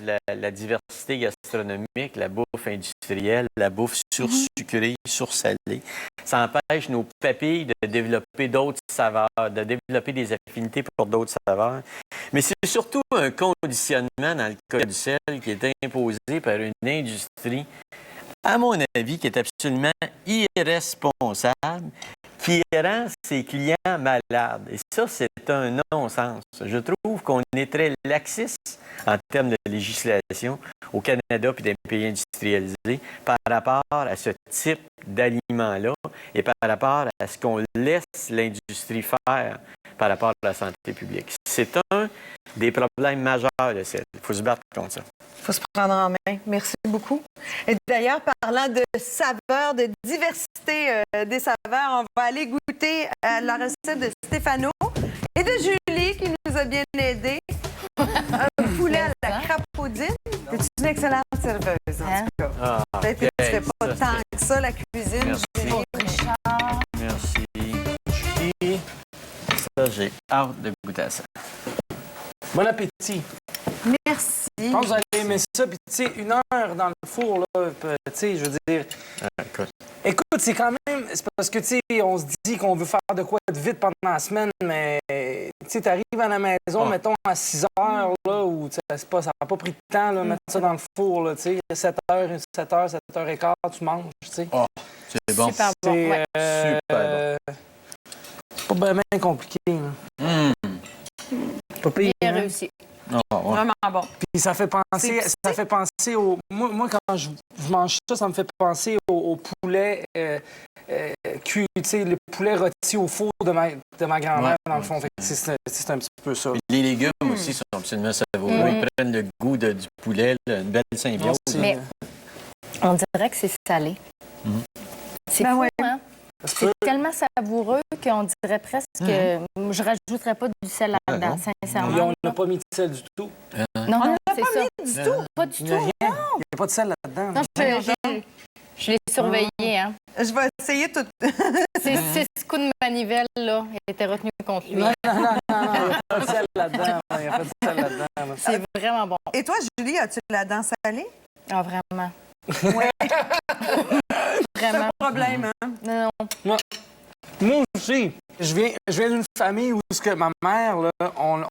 la diversité gastronomique, la bouffe industrielle, la bouffe sursucrée, sursalée. Ça empêche nos papilles de développer d'autres saveurs, de développer des affinités pour d'autres saveurs. Mais c'est surtout un conditionnement dans le cas du sel qui est imposé par une industrie, à mon avis, qui est absolument irresponsable, qui rend ses clients malades. Et ça, c'est un non-sens. Je trouve qu'on est très laxiste en termes de législation au Canada puis des pays industrialisés par rapport à ce type d'aliments-là et par rapport à ce qu'on laisse l'industrie faire par rapport à la santé publique. C'est un des problèmes majeurs de sel. Il faut se battre contre ça. Il faut se prendre en main. Merci beaucoup. Et d'ailleurs, parlant de saveurs, de diversité des saveurs, on va aller goûter à la recette de Stéphano et de Julie qui nous a bien aidés. Un poulet à la crapaudine. C'est une excellente serveuse, en tout cas. Ah, Peut-être que tu ne fais pas tant que ça, la cuisine. Merci. Julie. Merci. Julie. Ça, j'ai hâte de goûter à ça. Bon appétit. Merci. Je pense que vous allez aimer ça. Puis, tu sais, 1 heure dans le four, là, tu sais, je veux dire... Écoute, c'est quand même... C'est parce que, tu sais, on se dit qu'on veut faire de quoi de vite pendant la semaine, mais, tu sais, t'arrives à la maison, mettons, à 6 heures, là, où ça n'a pas pris de temps, là, mettre ça dans le four, là, tu sais, 7 heures, 7 heures, 7 heures et quart, tu manges, tu sais. Oh, c'est bon. Super bon. Ouais. Super bon. C'est pas bien compliqué, là. Pas pire, Bien hein? réussi. Oh, ouais. Vraiment bon. Puis ça fait penser au... Moi, quand je mange ça, ça me fait penser au poulet cuit, tu sais, le poulet rôti au four de ma grand-mère, dans le fond. Fait que c'est un petit peu ça. Les légumes aussi sont absolument savoureux. Ils prennent le goût du poulet, là, une belle symbiose. Mais on dirait que c'est salé. C'est fou, hein? C'est tellement savoureux qu'on dirait presque que je rajouterais pas du sel là-dedans, sincèrement. Et on n'a pas mis de sel du tout. Non, c'est ça. Du tout. Pas du Il n'y a tout. rien. Il n'y a pas de sel là-dedans. Non, je l'ai surveillé, hein. Je vais essayer tout. Ces 6 coups de manivelle, là, étaient retenus contre lui. Non, il n'y a pas de sel là-dedans. Il n'y a pas de sel là-dedans. C'est vraiment bon. Et toi, Julie, as-tu la dent salée? Ah, vraiment. Oui. C'est Vraiment. un problème, hein? Non. Moi aussi, je viens d'une famille où ce que ma mère, là,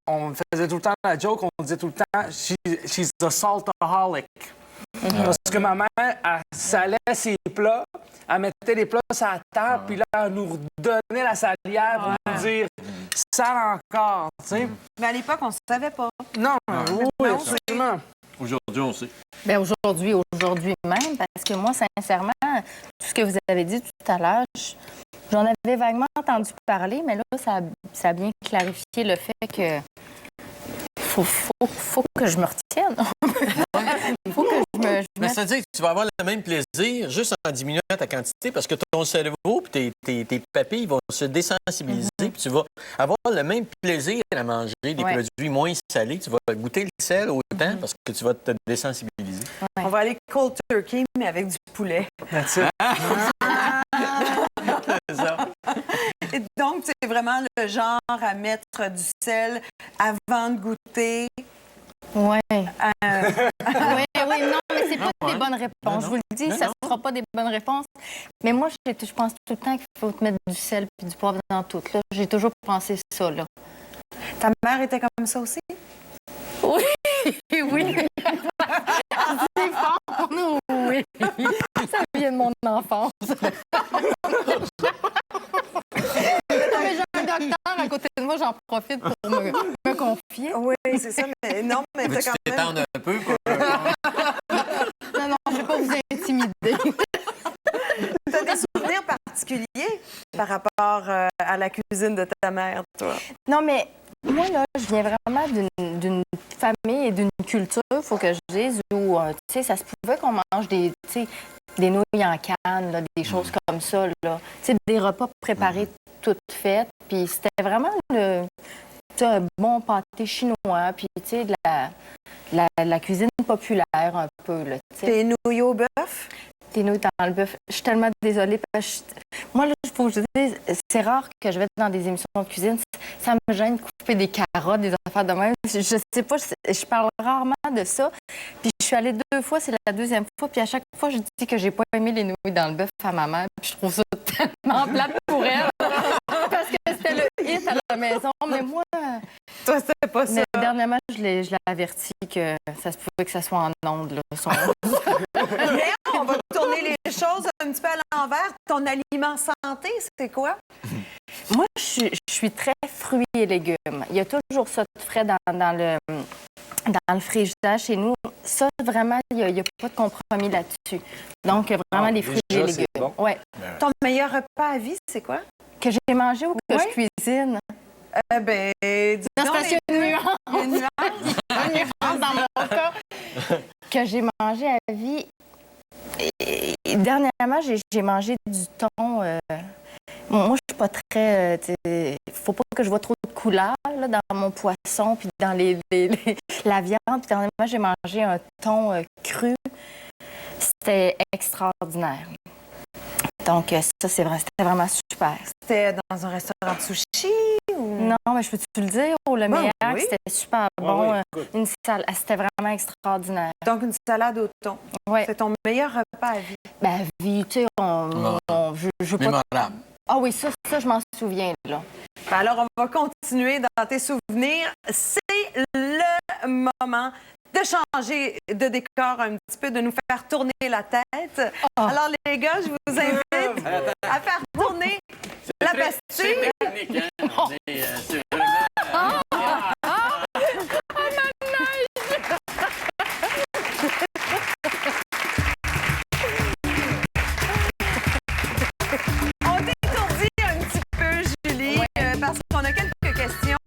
on faisait tout le temps la joke, on disait tout le temps she's a saltaholic. Parce que ma mère, elle salait ses plats, elle mettait les plats sur la table, puis là, elle nous redonnait la salière pour nous dire sale encore, tu sais. Mais à l'époque, on ne savait pas. Non, oui, absolument. Aujourd'hui, on sait. Bien, aujourd'hui même, parce que moi, sincèrement, tout ce que vous avez dit tout à l'heure, j'en avais vaguement entendu parler, mais là, ça a bien clarifié le fait que faut que je me retienne. Faut que je me... Mais ça veut dire que tu vas avoir le même plaisir juste en diminuant ta quantité parce que ton cerveau et tes papilles vont se désensibiliser puis tu vas avoir le même plaisir à manger des produits moins salés. Tu vas goûter le sel autant parce que tu vas te désensibiliser. Ouais. On va aller cold turkey, mais avec du poulet. That's it. C'est ça. Et donc, c'est vraiment le genre à mettre du sel avant de goûter. Oui. Oui, non, mais c'est pas des bonnes réponses. Je vous le dis, ça ne sera pas des bonnes réponses. Mais moi, je pense tout le temps qu'il faut te mettre du sel et du poivre dans tout. Là. J'ai toujours pensé ça, là. Ta mère était comme ça aussi? Oui, oui. C'est fort, oui. Ça vient de mon enfance. Mais j'ai un docteur à côté de moi, j'en profite pour me confier. Oui, c'est ça, mais non, mais t'as quand même... T'étendre un peu, quoi. Non, je ne vais pas vous intimider. T'as des souvenirs particuliers par rapport à la cuisine de ta mère, toi? Non, mais moi, là, je viens vraiment d'une famille et d'une culture, il faut que je dise, où, tu sais, ça se pouvait qu'on mange des nouilles en canne, là, des choses comme ça, là. Tu sais, des repas préparés, toutes faites. Puis c'était vraiment un bon pâté chinois, puis, tu sais, de la cuisine populaire un peu, là, tu sais. Des nouilles au bœuf? Des nouilles dans le bœuf. Je suis tellement désolée. Parce que moi, là, il faut que je dise, c'est rare que je vais dans des émissions de cuisine. Ça me gêne de couper des carottes, des affaires de même. Je sais pas, je parle rarement de ça. Puis je suis allée 2 fois, c'est la 2e fois. Puis à chaque fois, je dis que j'ai pas aimé les nouilles dans le bœuf à ma mère. Puis je trouve ça tellement plate pour elle. Parce que c'était le hit à la maison. Mais moi, Toi, c'était pas ça. dernièrement, je l'ai averti que ça se pouvait que ça soit en ondes. Là, Mais on va tourner les choses un petit peu à l'envers. Ton aliment santé, c'est quoi? Moi, je suis très fruits et légumes. Il y a toujours ça de frais dans le frigidaire chez nous. Ça, vraiment, il n'y a pas de compromis là-dessus. Donc, vraiment, les fruits et légumes. Bon. Ouais. Ton meilleur repas à vie, c'est quoi? Que j'ai mangé ou que Ouais. je cuisine? Ben, dis Non, donc, c'est parce qu'il y a une nuance. il y a une nuance. Une nuance dans mon cas. Que j'ai mangé à vie. Et dernièrement, j'ai mangé du thon. Moi, je suis pas très... faut pas que je vois trop de couleurs là, dans mon poisson puis dans la viande. Puis dernièrement, j'ai mangé un thon cru. C'était extraordinaire. Donc, ça, c'était vraiment super. C'était dans un restaurant de sushi ou... Non, mais je peux-tu le dire? Le meilleur, oui. c'était super bon. oui, écoute. Une salade, c'était vraiment extraordinaire. Donc, une salade au thon. Ouais. C'est ton meilleur repas à vie. Ben, vie, tu sais, je veux pas... Mémorable. Ah oui, ça, je m'en souviens, là. Ben alors, on va continuer dans tes souvenirs. C'est le moment de changer de décor un petit peu, de nous faire tourner la tête. Alors, les gars, je vous invite à faire tourner la pastille. Technique, hein? C'est vraiment... On t'étourdit un petit peu, Julie, parce qu'on a quelques questions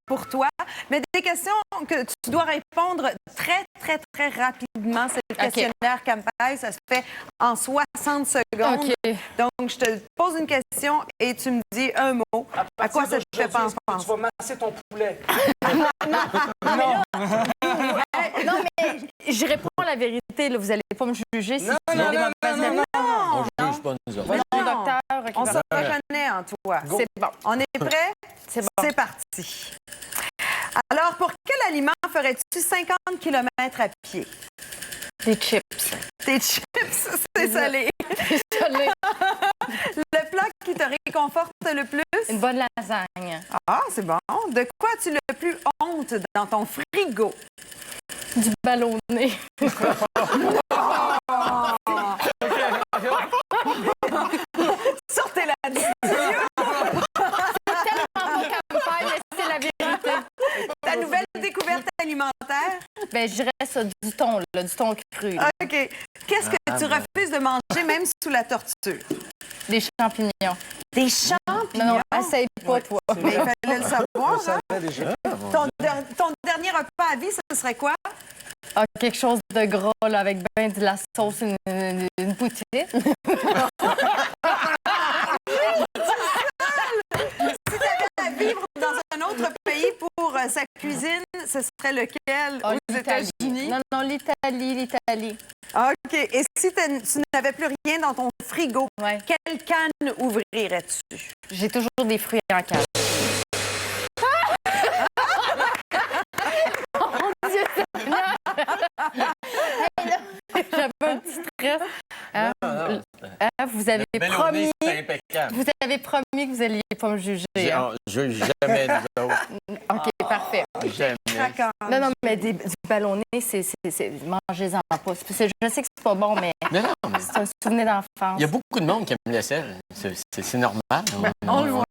pour toi, mais des questions que tu dois répondre très, très, très rapidement. C'est le OK. questionnaire Campagne, ça se fait en 60 secondes. OK. Donc, je te pose une question et tu me dis un mot. À quoi ça te fait penser? Tu vas masser ton poulet. Non, mais je réponds la vérité, là. Vous allez pas me juger si Non, tu non, as des non, mauvaises non, réponses. On juge pas nous autres. Non, Non. docteur. OK, On va. se reconnaît en toi. C'est bon. On est prêt? C'est bon. C'est parti. Alors, pour quel aliment ferais-tu 50 km à pied? Des chips. Tes chips, c'est salé. Désolée. Le plat qui te réconforte le plus? Une bonne lasagne. Ah, c'est bon. De quoi as-tu le plus honte dans ton frigo? Du ballonné. Sortez-la du Campagne, c'est la vérité. Ta nouvelle découverte alimentaire? Ben, je dirais ça, du thon, là, du thon cru. là. OK. Qu'est-ce que tu refuses de manger même sous la torture? Des champignons. Des champignons? Non, non, essaye pas, toi. Mais il fallait le savoir. Ça Hein? va déjà. Ton dernier repas à vie, ce serait quoi? Ah, quelque chose de gras, là, avec ben de la sauce, une poutine. Si tu avais à vivre dans un autre pays pour sa cuisine, ce serait lequel? Ah, Aux l'Italie. États-Unis? Non, l'Italie. OK. Et si tu n'avais plus rien dans ton frigo, Ouais. quelle canne ouvrirais-tu? J'ai toujours des fruits en cave. Mon Dieu, Seigneur! Hey, là, j'avais un petit stress. Hein? Vous avez promis... C'est impeccable. Vous avez promis que vous n'alliez pas me juger. Hein? Je juge jamais nous autres. OK, parfait. Jamais. Craquant. Non, mais du ballonné, mangez-en pas. Je sais que c'est pas bon, mais Mais non, mais c'est un souvenir d'enfance. il y a beaucoup de monde qui aime le sel. C'est normal. on le voit.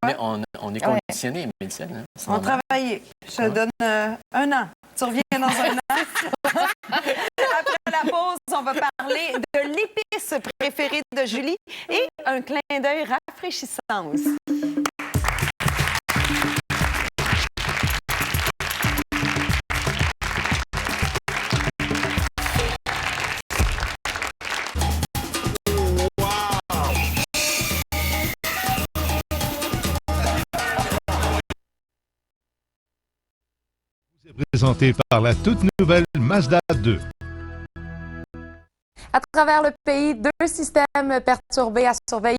On est conditionné, mais le sel. Hein, c'est On normal. travaillait. Je te donne 1 an. Tu reviens dans 1 an. Après la pause, on va parler de l'épice préférée de Julie et un clin d'œil rafraîchissant aussi. Présenté par la toute nouvelle Mazda 2. À travers le pays, 2 systèmes perturbés à surveiller.